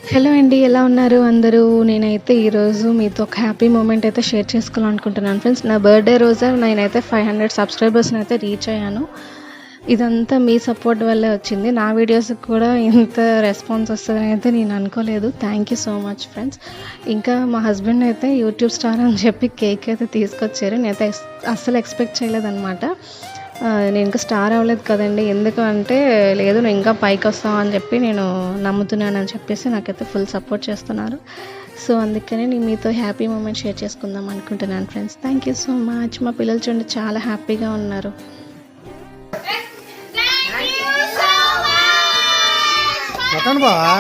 Hello అండి. ఎలా ఉన్నారు అందరూ? నేనైతే ఈరోజు మీతో ఒక హ్యాపీ మూమెంట్ అయితే షేర్ చేసుకోవాలనుకుంటున్నాను ఫ్రెండ్స్. నా బర్త్‌డే రోజు నేనైతే 500 సబ్స్క్రైబర్స్‌ని అయితే రీచ్ అయ్యాను. ఇదంతా మీ సపోర్ట్ వల్లే వచ్చింది. నా వీడియోస్‌కి కూడా ఇంత రెస్పాన్స్ వస్తదని అయితే నేను అనుకోలేదు. Thank you so much friends. ఇంకా మా హస్బెండ్ అయితే యూట్యూబ్ స్టార్ అని చెప్పి కేక్ అయితే తీసుకొచ్చారు. నేనైతే అస్సలు ఎక్స్‌పెక్ట్ చేయలేదనమాట. నేను ఇంకా స్టార్ అవ్వలేదు కదండీ! ఎందుకు అంటే, లేదు నువ్వు ఇంకా పైకొస్తావు అని చెప్పి నేను నమ్ముతున్నానని చెప్పేసి నాకైతే ఫుల్ సపోర్ట్ చేస్తున్నారు. సో, అందుకనే నేను మీతో హ్యాపీ మూమెంట్ షేర్ చేసుకుందాం అనుకుంటున్నాను friends. Thank you so much. మా పిల్లలు చూడండి చాలా హ్యాపీగా ఉన్నారు. కొట్టండి బావా.